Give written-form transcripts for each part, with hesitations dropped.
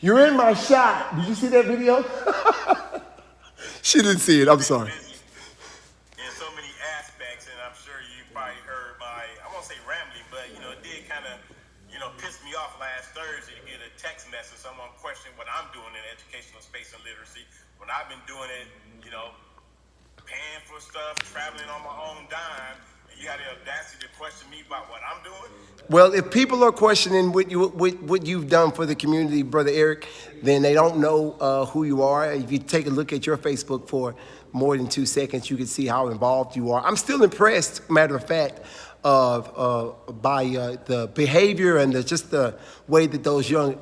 You're in my shot. Did you see that video? She didn't see it. I'm sorry. Busy in so many aspects, and I'm sure you probably heard my, I won't say rambling, but it did kind of, piss me off last Thursday to get a text message, someone questioning what I'm doing in educational space and literacy, when I've been doing it, paying for stuff, traveling on my own dime, and you had the audacity to question me about what I'm doing. Well, if people are questioning what you've done for the community, Brother Eric, then they don't know who you are. If you take a look at your Facebook for more than 2 seconds, you can see how involved you are. I'm still impressed, matter of fact, by the behavior and just the way that those young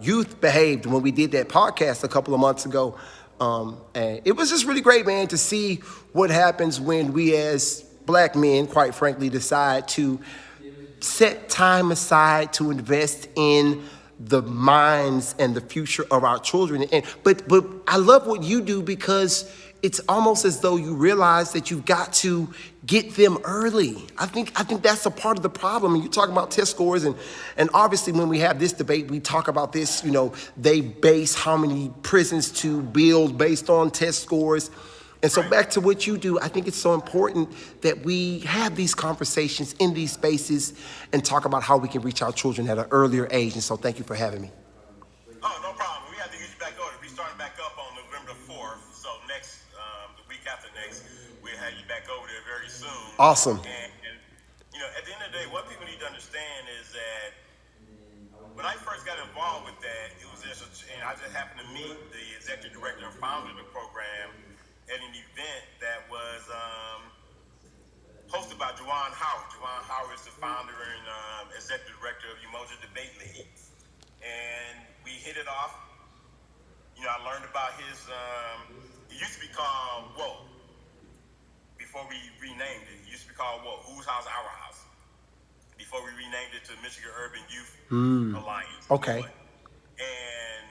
youth behaved when we did that podcast a couple of months ago. And it was just really great, man, to see what happens when we as black men, quite frankly, decide to set time aside to invest in the minds and the future of our children. But I love what you do because it's almost as though you realize that you've got to get them early. I think that's a part of the problem. And you're talking about test scores, and obviously when we have this debate, we talk about this, they base how many prisons to build based on test scores. And so back to what you do, I think it's so important that we have these conversations in these spaces and talk about how we can reach our children at an earlier age. And so thank you for having me. Oh, no problem. We have to get you back on. We starting back up on November 4th. So next, the week after next, we'll have you back over there very soon. Awesome. And at the end of the day, what people need to understand is that when I first got involved with that, it was just, and I just happened to meet the executive director and founder of the program at an event that was hosted by Juwan Howard. Juwan Howard is the founder and executive director of Umoja Debate League. And we hit it off. I learned about his, it used to be called WHOA before we renamed it. It used to be called WHOA, Whose House, Our House, before we renamed it to Michigan Urban Youth Alliance. Okay. And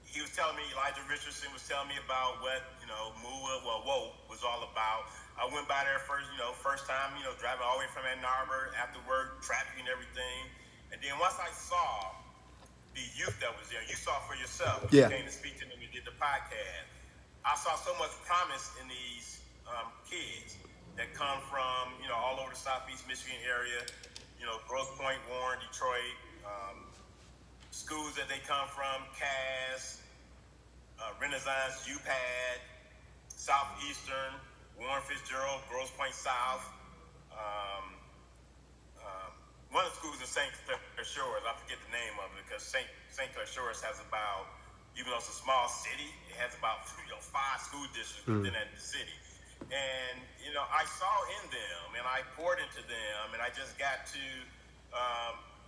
he was telling me, Elijah Richardson was telling me about what, WHOA was all about. I went by there first time, driving all the way from Ann Arbor after work, traffic and everything. And then once I saw the youth that was there, you saw for yourself. Yeah. You came to speak to them, we did the podcast. I saw so much promise in these kids that come from, all over the Southeast Michigan area, Grosse Pointe, Warren, Detroit, schools that they come from, Cass, Renaissance, UPAD, Southeastern, Warren Fitzgerald, Grosse Pointe South, one of the schools in St. Clair Shores, I forget the name of it because St. Clair Shores has about, even though it's a small city, it has about 5 school districts within that city. And, I saw in them and I poured into them and I just got to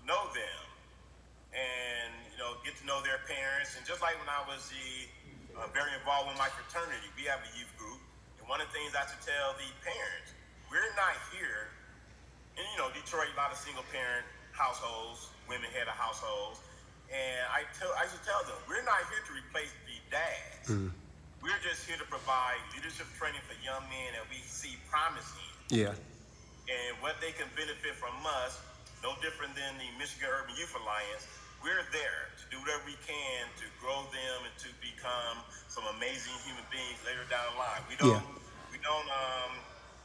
know them and, get to know their parents. And just like when I was very involved with my fraternity, we have a youth group. And one of the things I should tell the parents, we're not here. And Detroit, a lot of single parent households, women head of households. And I should tell them, we're not here to replace the dads. We're just here to provide leadership training for young men that we see promise in. Yeah. And what they can benefit from us, no different than the Michigan Urban Youth Alliance, we're there to do whatever we can to grow them and to become some amazing human beings later down the line. We don't,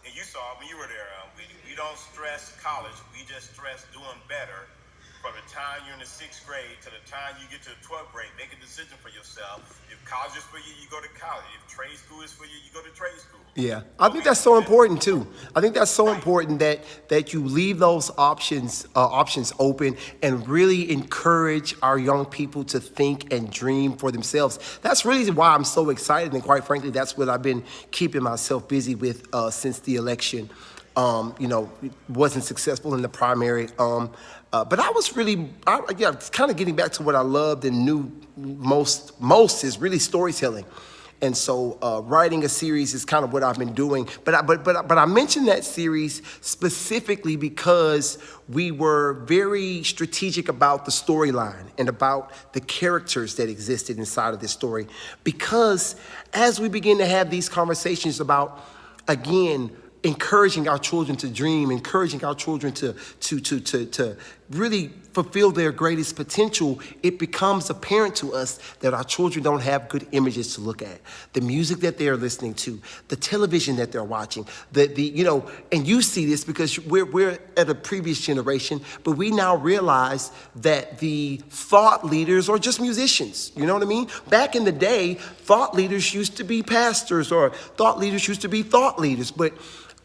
and you saw when you were there, we don't stress college. We just stress doing better from the time you're in the 6th grade to the time you get to the 12th grade. Make a decision for yourself. If college is for you, you go to college. If trade school is for you, you go to trade school. Yeah, I think that's so important too. I think that's so important that you leave those options open and really encourage our young people to think and dream for themselves. That's really why I'm so excited, and quite frankly, that's what I've been keeping myself busy with since the election. Wasn't successful in the primary. But I was really, kind of getting back to what I loved and knew most is really storytelling. And so writing a series is kind of what I've been doing. But I mentioned that series specifically because we were very strategic about the storyline and about the characters that existed inside of this story. Because as we begin to have these conversations about, again, encouraging our children to dream, encouraging our children to really fulfill their greatest potential, it becomes apparent to us that our children don't have good images to look at. The music that they're listening to, the television that they're watching, and you see this because we're at a previous generation, but we now realize that the thought leaders are just musicians. You know what I mean? Back in the day, thought leaders used to be pastors, or thought leaders used to be thought leaders, but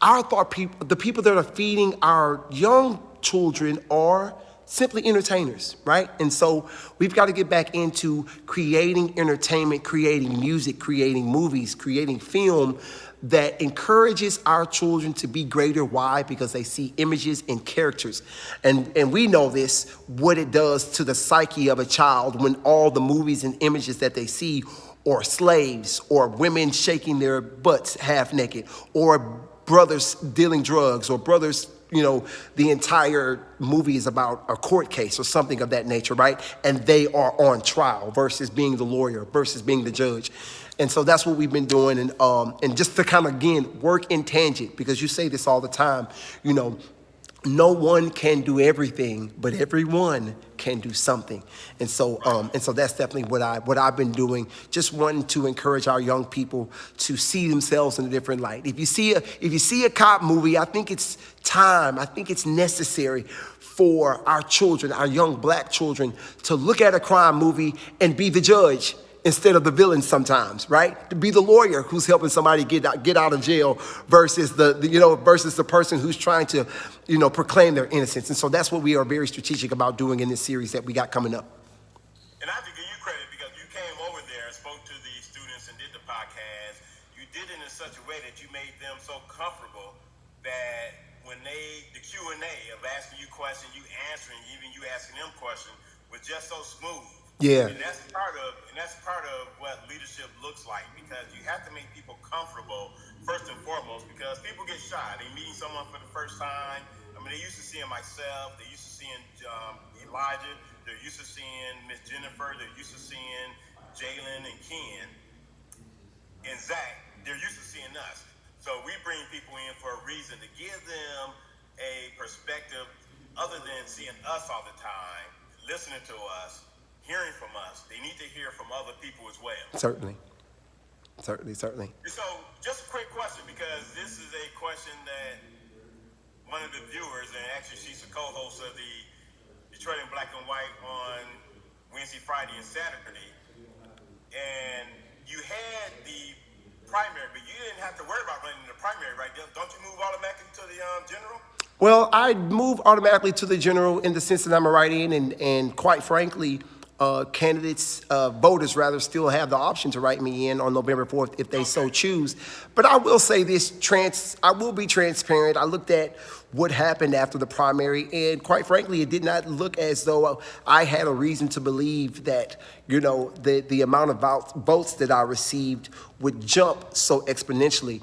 the people that are feeding our young children are simply entertainers, right? And so we've got to get back into creating entertainment, creating music, creating movies, creating film that encourages our children to be greater. Why? Because they see images and characters. And we know this, what it does to the psyche of a child when all the movies and images that they see are slaves, or women shaking their butts half naked, or brothers dealing drugs, or brothers, the entire movie is about a court case or something of that nature, right? And they are on trial versus being the lawyer, versus being the judge. And so that's what we've been doing. And just to kind of, again, work in tangent, because you say this all the time, no one can do everything, but everyone can do something. And so that's definitely what I've been doing, just wanting to encourage our young people to see themselves in a different light. If you see a cop movie, I think it's time, I think it's necessary for our children, our young black children, to look at a crime movie and be the judge instead of the villain sometimes, right? To be the lawyer who's helping somebody get out of jail versus the person who's trying to, proclaim their innocence. And so that's what we are very strategic about doing in this series that we got coming up. And I have to give you credit because you came over there and spoke to the students and did the podcast. You did it in such a way that you made them so comfortable that when the Q&A of asking you questions, you answering, even you asking them questions, was just so smooth. Yeah. And that's part of what leadership looks like, because you have to make people comfortable first and foremost, because people get shy. They meeting someone for the first time. I mean, they used to seeing myself, they used to seeing Elijah, they're used to seeing Miss Jennifer, they're used to seeing Jalen and Ken and Zach. They're used to seeing us. So we bring people in for a reason, to give them a perspective other than seeing us all the time, listening to us, hearing from us. They need to hear from other people as well. Certainly. So just a quick question, because this is a question that one of the viewers, and actually she's a co-host of the Detroit in Black and White on Wednesday, Friday, and Saturday. And you had the primary, but you didn't have to worry about running the primary, right? Don't you move automatically to the general? Well, I move automatically to the general in the sense that I'm a write-in, and quite frankly, voters rather, still have the option to write me in on November 4th if they so choose. But I will say this, I will be transparent. I looked at what happened after the primary, and quite frankly, it did not look as though I had a reason to believe that, the amount of votes that I received would jump so exponentially.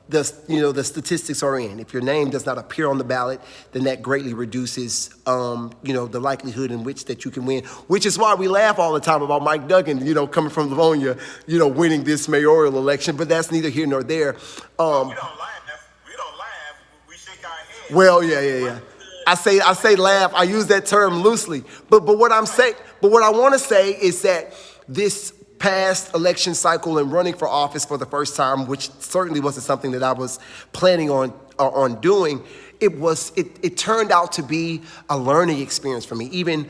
The statistics are in. If your name does not appear on the ballot, then that greatly reduces, the likelihood in which that you can win, which is why we laugh all the time about Mike Duggan, coming from Livonia, winning this mayoral election, but that's neither here nor there. We don't laugh, we shake our heads. Well, yeah. I say laugh, I use that term loosely, but what I want to say is that this past election cycle and running for office for the first time, which certainly wasn't something that I was planning on doing, it turned out to be a learning experience for me. Even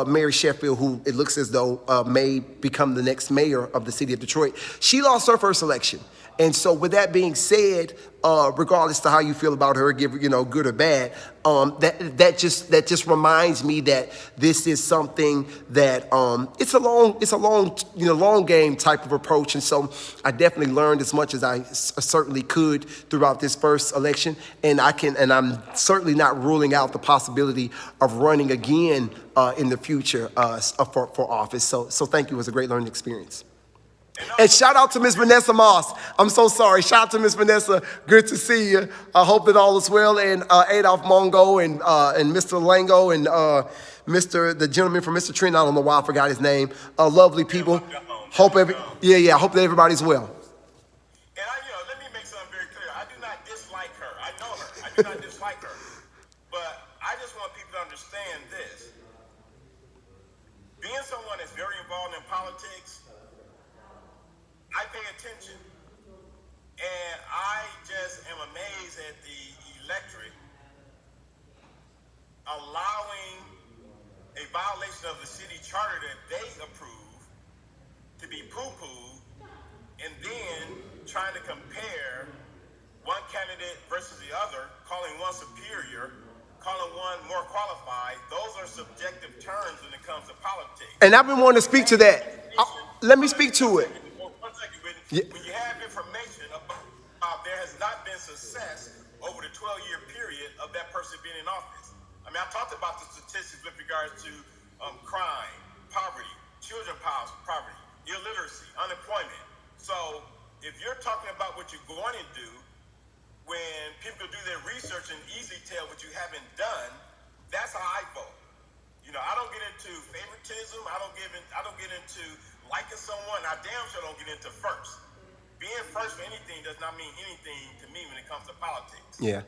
Mary Sheffield, who it looks as though may become the next mayor of the city of Detroit, she lost her first election. And so with that being said, regardless to how you feel about her, good or bad, that just reminds me that this is something that it's a long game type of approach. And so I definitely learned as much as I certainly could throughout this first election, and I'm certainly not ruling out the possibility of running again in the future for office. So thank you. It was a great learning experience. And shout out to Miss Vanessa Moss. I'm so sorry. Shout out to Miss Vanessa. Good to see you. I hope that all is well. And Adolph Mongo and Mr. Lango and the gentleman from Mr. Trent. I don't know why I forgot his name. Lovely people. Hope that everybody's well. And let me make something very clear. I do not dislike people to understand this. Being someone that's very involved in politics, I pay attention. And I just am amazed at the electorate allowing a violation of the city charter that they approve to be poo-pooed, and then trying to compare one candidate versus the other, calling one superior, calling one more qualified. Those are subjective terms when it comes to politics. And I've been wanting to speak to that. Let me speak to it. One second, Whitney. Yeah. When you have information about there has not been success over the 12-year period of that person being in office. I mean, I talked about the statistics with regards to crime, poverty, children poverty, illiteracy, unemployment. So if you're talking about what you're going to do, when people do their research and easily tell what you haven't done, that's how I vote. You know, I don't get into favoritism. I don't get into liking someone. I damn sure don't get into first. Being first for anything does not mean anything to me when it comes to politics. Yeah.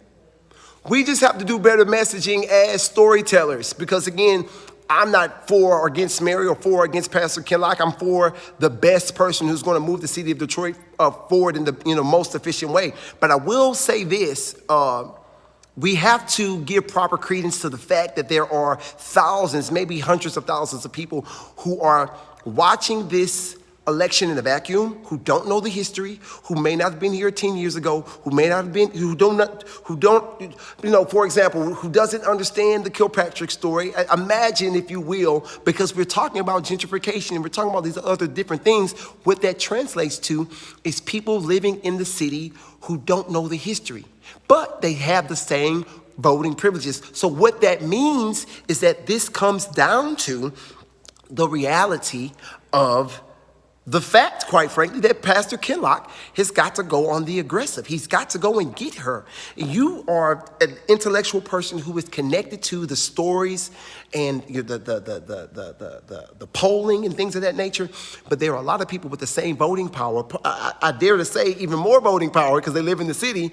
We just have to do better messaging as storytellers because, again, I'm not for or against Mary or for or against Pastor Kinloch. I'm for the best person who's going to move the city of Detroit forward in the most efficient way. But I will say this. We have to give proper credence to the fact that there are thousands, maybe hundreds of thousands of people who are watching this election in a vacuum, who don't know the history, who may not have been here 10 years ago, who may not have been, who don't, for example, who doesn't understand the Kilpatrick story. Imagine, if you will, because we're talking about gentrification and we're talking about these other different things, what that translates to is people living in the city who don't know the history, but they have the same voting privileges. So what that means is that this comes down to the reality of the fact, quite frankly, that Pastor Kinloch has got to go on the aggressive. He's got to go and get her. You are an intellectual person who is connected to the stories and the polling and things of that nature. But there are a lot of people with the same voting power. I dare to say even more voting power because they live in the city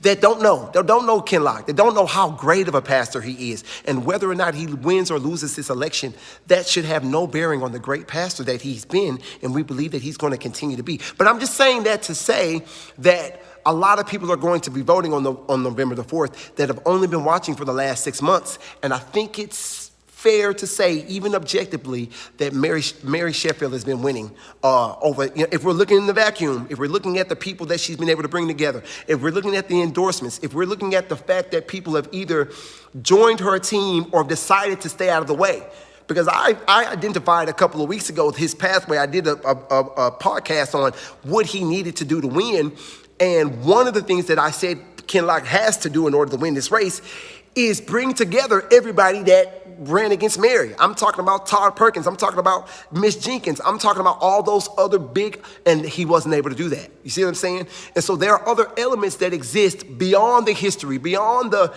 that don't know Kinloch. They don't know how great of a pastor he is. And whether or not he wins or loses this election, that should have no bearing on the great pastor that he's been, and we believe that he's going to continue to be. But I'm just saying that to say that a lot of people are going to be voting on November the 4th that have only been watching for the last 6 months. And I think it's fair to say, even objectively, that Mary Sheffield has been winning over. If we're looking in the vacuum, if we're looking at the people that she's been able to bring together, if we're looking at the endorsements, if we're looking at the fact that people have either joined her team or decided to stay out of the way. Because I identified a couple of weeks ago his pathway. I did a podcast on what he needed to do to win. And one of the things that I said Kinloch has to do in order to win this race is bring together everybody that ran against Mary. I'm talking about Todd Perkins. I'm talking about Miss Jenkins. I'm talking about all those other big, and he wasn't able to do that. You see what I'm saying? And so there are other elements that exist beyond the history, beyond the,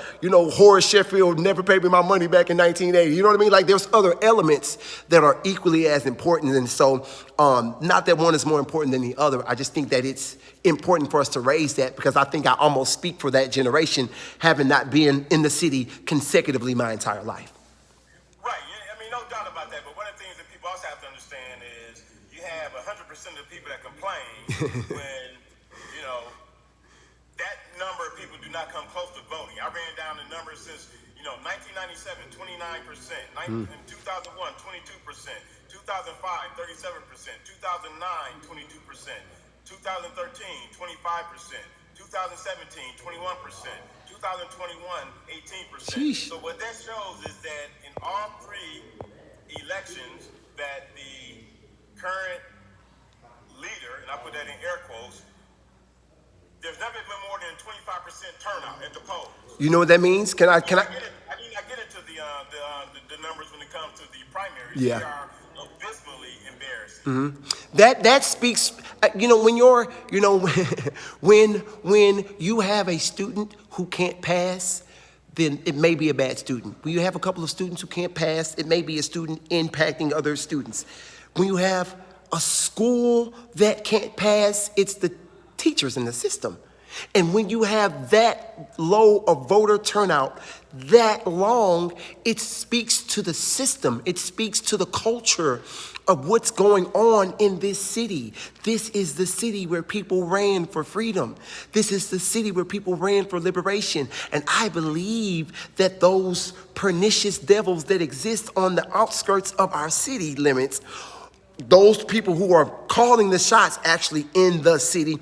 Horace Sheffield never paid me my money back in 1980. You know what I mean? Like there's other elements that are equally as important. And so not that one is more important than the other. I just think that it's important for us to raise that because I think I almost speak for that generation, having not been in the city consecutively my entire life. Right. I mean, no doubt about that. But one of the things that people also have to understand is you have 100% of the people that complain when, that number of people do not come close to voting. I ran down the numbers since, 1997, 29%, in 2001, 22%, 2005, 37%, 2009, 22%. 2013, 25%, 2017, 21%, 2021, 18%. Sheesh. So what that shows is that in all three elections that the current leader, and I put that in air quotes, there's never been more than 25% turnout at the polls. You know what that means? Can I? I did not get into the numbers when it comes to the primaries. Yeah. They are abysmally embarrassing. Mm-hmm. That speaks, when you're, when you have a student who can't pass, then it may be a bad student. When you have a couple of students who can't pass, it may be a student impacting other students. When you have a school that can't pass, it's the teachers in the system. And when you have that low of voter turnout that long, it speaks to the system. It speaks to the culture of what's going on in this city. This is the city where people ran for freedom. This is the city where people ran for liberation. And I believe that those pernicious devils that exist on the outskirts of our city limits, those people who are calling the shots actually in the city,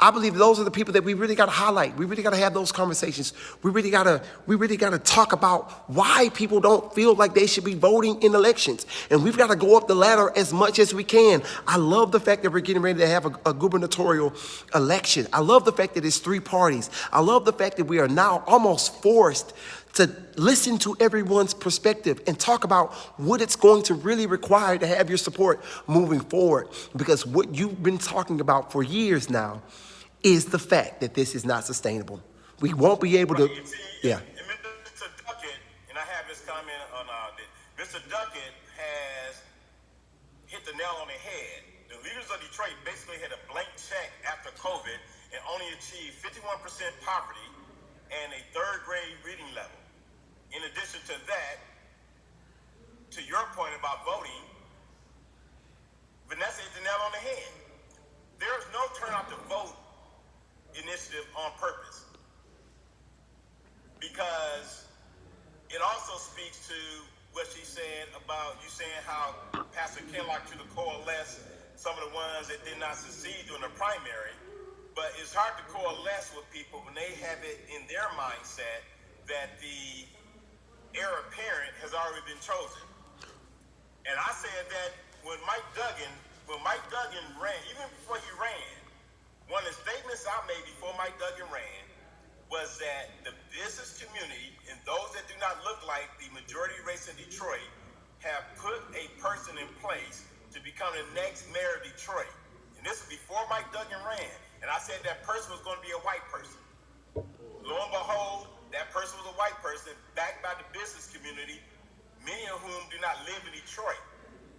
I believe those are the people that we really got to highlight. We really got to have those conversations. We really got to talk about why people don't feel like they should be voting in elections. And we've got to go up the ladder as much as we can. I love the fact that we're getting ready to have a gubernatorial election. I love the fact that it's 3 parties. I love the fact that we are now almost forced to listen to everyone's perspective and talk about what it's going to really require to have your support moving forward. Because what you've been talking about for years now is the fact that this is not sustainable. We won't be able to, yeah. And Mr. Duckett, and I have his comment on Mr. Duckett has hit the nail on the head. The leaders of Detroit basically had a blank check after COVID and only achieved 51% poverty and a 3rd grade reading level. In addition to that, to your point about voting, Vanessa hit the nail on the head. There is no turnout to vote initiative on purpose, because it also speaks to what she said about you saying how Pastor Kinlock should have coalesced some of the ones that did not succeed during the primary. But it's hard to coalesce with people when they have it in their mindset that the heir apparent has already been chosen. And I said that when Mike Duggan ran, even before he ran, one of the statements I made before Mike Duggan ran was that the business community and those that do not look like the majority race in Detroit have put a person in place to become the next mayor of Detroit. And this was before Mike Duggan ran. And I said that person was going to be a white person. Lo and behold, that person was a white person backed by the business community, many of whom do not live in Detroit.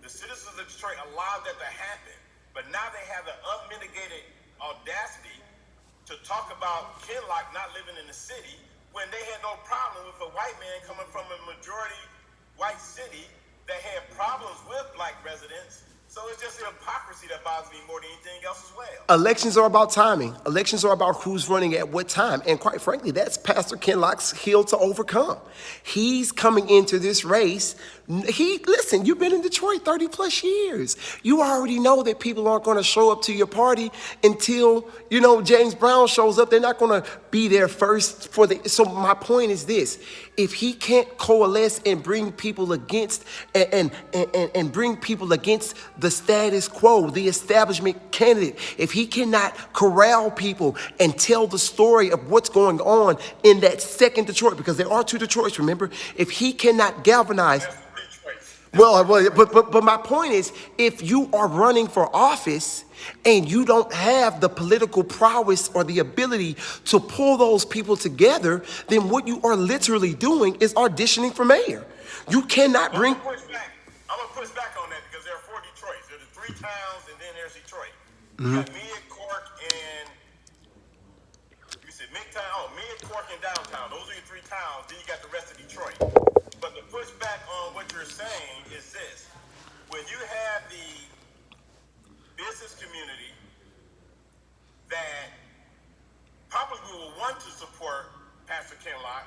The citizens of Detroit allowed that to happen. But now they have the unmitigated audacity to talk about Kinlock not living in the city when they had no problem with a white man coming from a majority white city that had problems with black residents. So it's just the hypocrisy that bothers me more than anything else as well. Elections are about timing. Elections are about who's running at what time. And quite frankly, that's Pastor Kinlock's hill to overcome. He's coming into this race. Listen, you've been in Detroit 30 plus years. You already know that people aren't going to show up to your party until, James Brown shows up. They're not going to be there first so my point is this. If he can't coalesce and bring people against and bring people against the status quo, the establishment candidate, if he cannot corral people and tell the story of what's going on in that second Detroit, because there are 2 Detroits, remember, if he cannot galvanize. But my point is, if you are running for office and you don't have the political prowess or the ability to pull those people together, then what you are literally doing is auditioning for mayor. You cannot bring. I'm gonna push back on that because there are 4 Detroits. There are the 3 towns, and then there's Detroit. You got Mid, Cork, and you said Midtown. Mid, Cork, and downtown. Those are your 3 towns. Then you got the rest of Detroit. But the pushback on what you're saying is this: when you have the business community that probably will want to support Pastor Kinlock,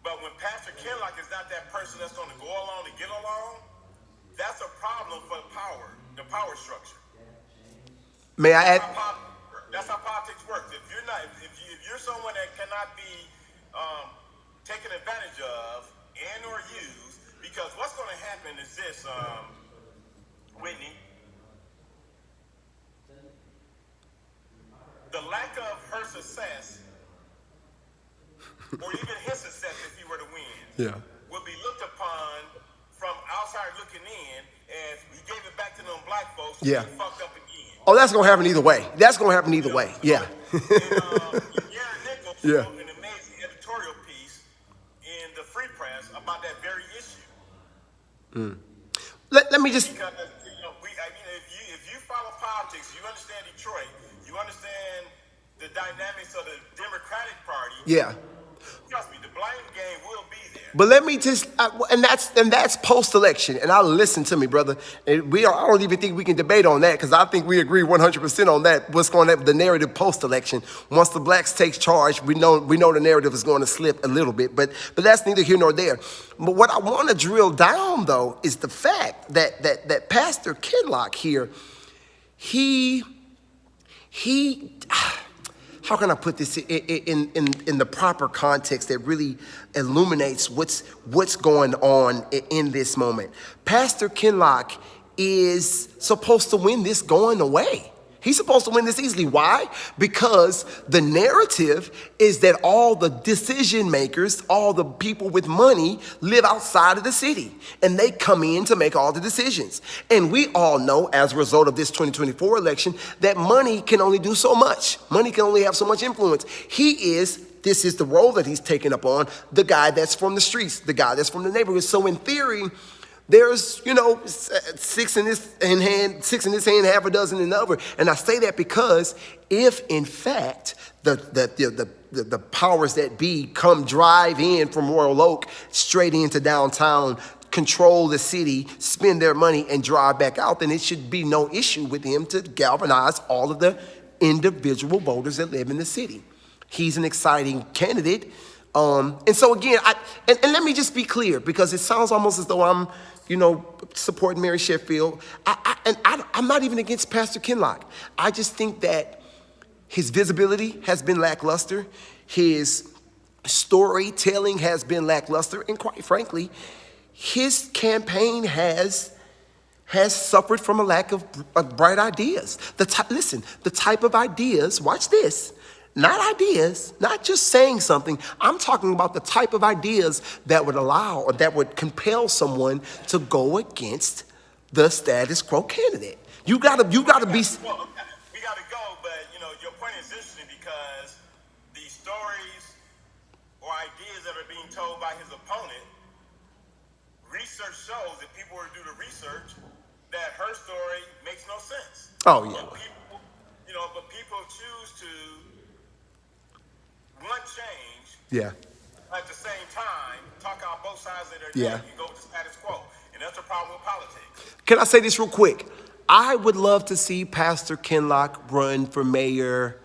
but when Pastor Kinlock is not that person that's going to go along to get along, that's a problem for the power structure. May I add? That's how politics works. If you're someone that cannot be taken advantage of and or used, because what's going to happen is this, Whitney. The lack of her success, or even his success if he were to win, will be looked upon from outside looking in as he gave it back to them black folks who fucked up again. Oh, that's going to happen either way. That's going to happen either way. Yeah. And Gary Nichols wrote an amazing editorial piece in the Free Press about that very issue. Let me just. Because, if you follow politics, you understand Detroit, you understand the dynamics of the Democratic Party, Yeah. trust me, the blame game will be there. But let me just, and that's post-election. And I'll listen to me, brother. And I don't even think we can debate on that because I think we agree 100% on that. What's going to the narrative post-election? Once the blacks take charge, we know the narrative is going to slip a little bit. But that's neither here nor there. But what I want to drill down though is the fact that Pastor Kinloch here, he. How can I put this in the proper context that really illuminates what's going on in this moment? Pastor Kinloch is supposed to win this going away. He's supposed to win this easily. Why? Because the narrative is that all the decision makers, all the people with money live outside of the city and they come in to make all the decisions. And we all know as a result of this 2024 election that money can only do so much. Money can only have so much influence. This is the role that he's taken up on, the guy that's from the streets, the guy that's from the neighborhood. So in theory, there's, six in this hand, half a dozen in the other. And I say that because if in fact the powers that be come drive in from Royal Oak straight into downtown, control the city, spend their money and drive back out, then it should be no issue with him to galvanize all of the individual voters that live in the city. He's an exciting candidate. And so again, and let me just be clear because it sounds almost as though I'm, supporting Mary Sheffield. I'm not even against Pastor Kinloch. I just think that his visibility has been lackluster. His storytelling has been lackluster. And quite frankly, his campaign has suffered from a lack of bright ideas. The type of ideas, watch this, not just saying something. I'm talking about the type of ideas that would allow or that would compel someone to go against the status quo candidate. You gotta be. Well, we gotta go, but your point is interesting because the stories or ideas that are being told by his opponent, research shows that people who do the research that her story makes no sense. Oh yeah. But people choose to want change. Yeah. At the same time, talk out both sides of their neck and go with the status quo. And that's the problem with politics. Can I say this real quick? I would love to see Pastor Kinloch run for mayor,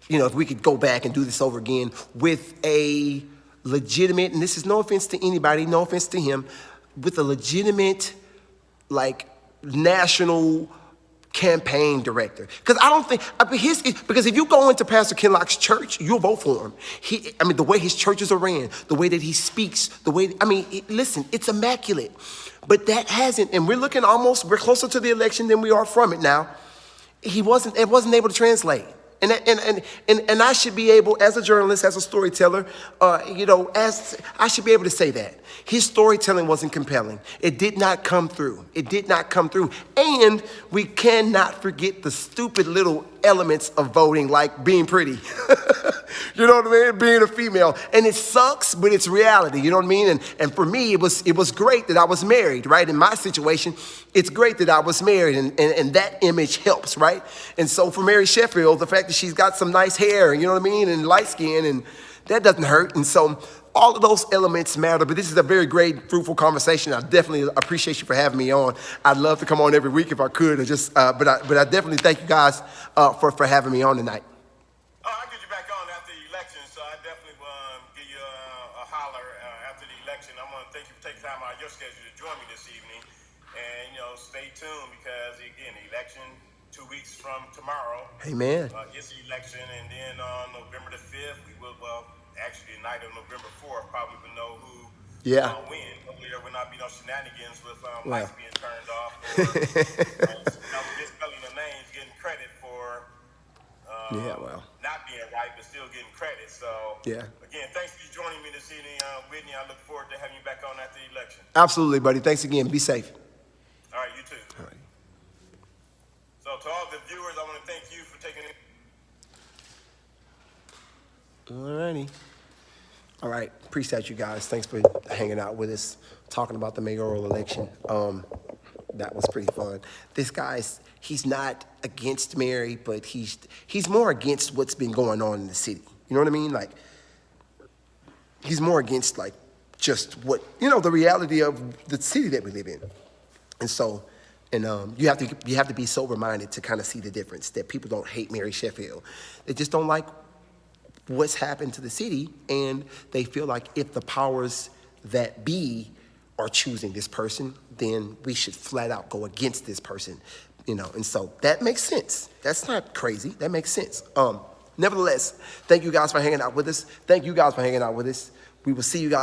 if we could go back and do this over again with a legitimate, and this is no offense to anybody, no offense to him, with a legitimate, national campaign director. Because I don't think, because if you go into Pastor Kinloch's church, you'll vote for him. The way his churches are ran, the way that he speaks, listen, it's immaculate. But that hasn't, and we're closer to the election than we are from it now. It wasn't able to translate. And I should be able, as a journalist, as a storyteller, I should be able to say that. His storytelling wasn't compelling. It did not come through. And we cannot forget the stupid little elements of voting, like being pretty. You know what I mean? Being a female. And it sucks, but it's reality. You know what I mean? And for me, it was great that I was married, right? In my situation, it's great that I was married, and that image helps, right? And so for Mary Sheffield, the fact that she's got some nice hair, you know what I mean, and light skin, and that doesn't hurt. And so all of those elements matter, but this is a very great, fruitful conversation. I definitely appreciate you for having me on. I'd love to come on every week if I could, but I definitely thank you guys for having me on tonight. I'll get you back on after the election, so I definitely will give you a holler after the election. I want to thank you for taking time out of your schedule to join me this evening, and stay tuned because again, the election 2 weeks from tomorrow. Amen. It's the election, and then on November the 5th, we will, actually the night of November 4th, probably will know who win. Hopefully there will not be no shenanigans with lights being turned off or misspelling the names, getting credit for not being right, but still getting credit. So again, thanks for joining me this evening, Whitney. I look forward to having you back on after the election. Absolutely, buddy. Thanks again. Be safe. All right, you too. All right. So to all the viewers, I want to thank you for taking it. All righty. All right. Appreciate you guys. Thanks for hanging out with us, talking about the mayoral election. That was pretty fun. This guy's, he's not against Mary, but he's more against what's been going on in the city. You know what I mean? Like, he's more against like just what, the reality of the city that we live in. And so, you have to be sober-minded to kind of see the difference, that people don't hate Mary Sheffield. They just don't like what's happened to the city, and they feel like if the powers that be are choosing this person, then we should flat out go against this person, and so that makes sense. That's not crazy. That makes sense. Nevertheless, thank you guys for hanging out with us. Thank you guys for hanging out with us. We will see you guys.